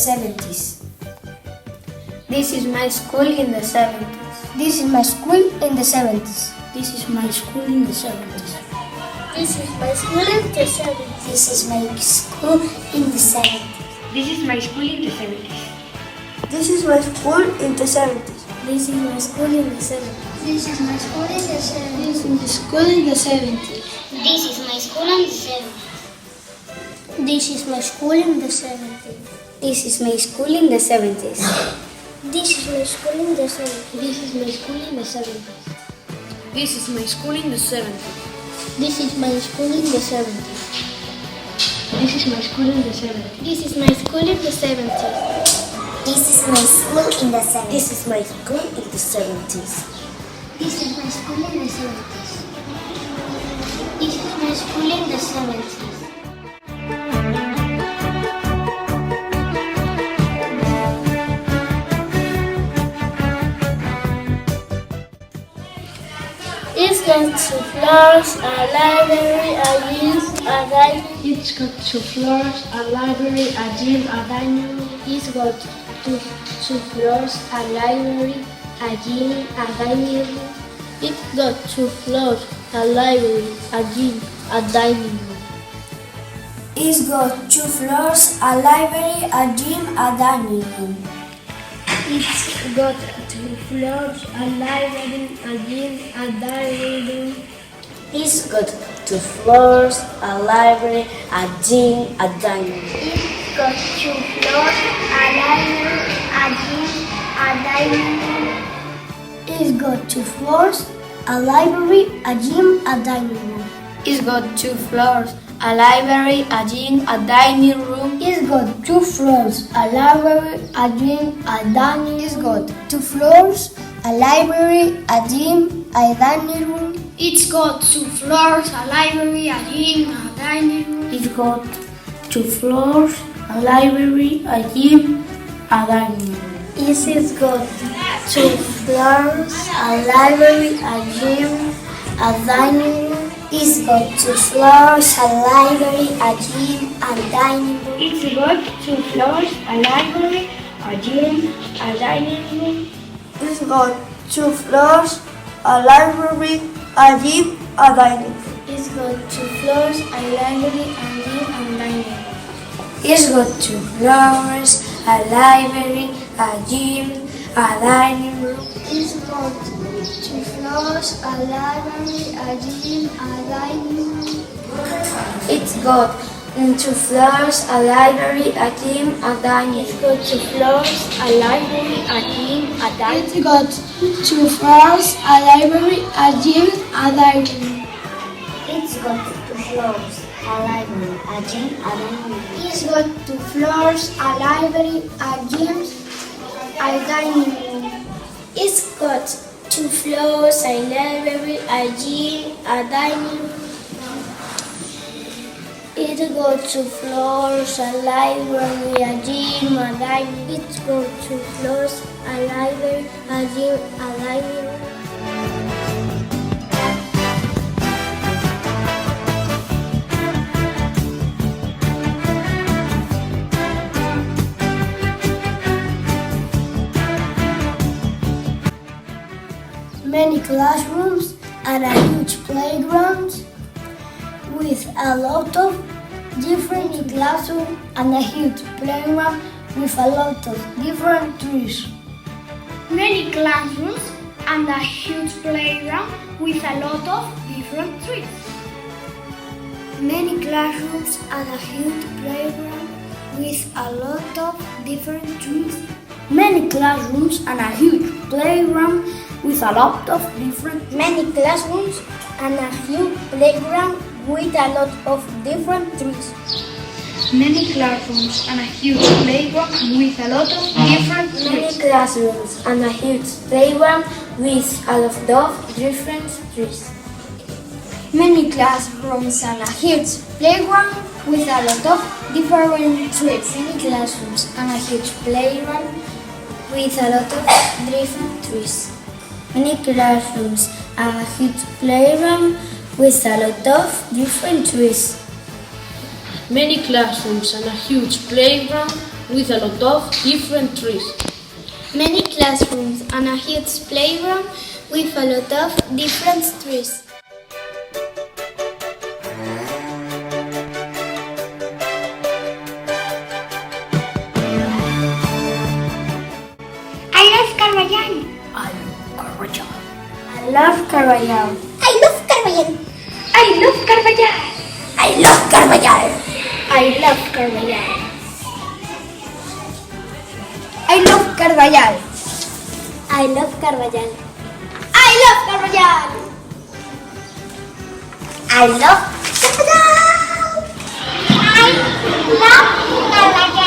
70s. This is my school in the 70s. This is my school in the 70s. This is my school in the 70s. This is my school in the 70s. This is my school in the 70s. This is my school in the 70s. This is my school in the 70s. This is my school in the 70s. This is my school in the 70s. This is the school in the 70s. This is my school in the 70s. This is my school in the 70s. This is my school in the 70s. This is my school in the 70s. This is my school in the 70s. This is my school in the 70s. This is my school in the 70s. This is my school in the 70s. This is my school in the 70s. This is my school in the 70s. This is my school in the 70s. This is my school in the 70s. This is my school in the 70s. It's got 2 floors, a library, a gym, a dining. It's got 2 floors, a library, a gym, a dining room. It's got two floors, a library, a gym, a dining room. It's got 2 floors, a library, a gym, a dining room. It's got 2 floors, a library, a gym, a dining room. It's got 2 floors, a library, a gym, a dining room. It's got 2 floors, a library, a gym, a dining room. It's got 2 floors, a library, a gym, a dining room. It's got 2 floors, a library, a gym, a dining room. It's got 2 floors, a library, a gym, a dining room. It's got 2 floors, a library, a gym, a dining. It's got 2 floors, a library, a gym, a dining room. It's got 2 floors, a library, a gym, a dining room. It's got 2 floors, a library, a gym, a dining room. It's got 2 floors, a library, a gym, a dining room. It's got 2 floors, a library, a gym, a dining room. It's got 2 floors, a library, a gym, a dining room. It's got 2 floors, a library, a gym, a dining room. It's got 2 floors, a library, a gym, and dining room. It's got 2 floors, a library, a gym, a dining room. It's got 2 floors, a library, a gym, a dining room. It's got 2 floors, a library, a gym, a dining It's room. got 2 floors, a library, a gym, a dining room. It's got 2 floors, a library, a gym, a dining room. It's got 2 floors, a library, a gym, a dining room. It's got 2 floors, a library, a gym, a dining room. It's got 2 floors, a library, a gym, a dining room. It's got 2 floors, a library, a gym, a dining. It's got 2 floors, a library, a gym, a dining room. Many classrooms and a huge playground with a lot of different classrooms and a huge playground with a lot of different trees. Many classrooms and a huge playground with a lot of different trees. Many classrooms and a huge playground with a lot of different trees. Many classrooms and a huge playground with a lot of different. Many classrooms and a huge playground with a lot of different trees. Many classrooms and a huge playground with a lot of different Many trees. classrooms and a huge playground with a lot of different trees. Many classrooms and a huge playground with a lot of different trees. Many classrooms and a huge playground with a lot of different trees. Many classrooms and a huge playground with a lot of different trees. Many classrooms and a huge playground with a lot of different trees. Many classrooms and a huge playground with a lot of different trees. I love Carballal. I love Carballal. I love Carballal. I love Carballal. I love Carballal. I love Carballal. I love Carballal. I love Carballal. I love Carballal. I love I love Carballal.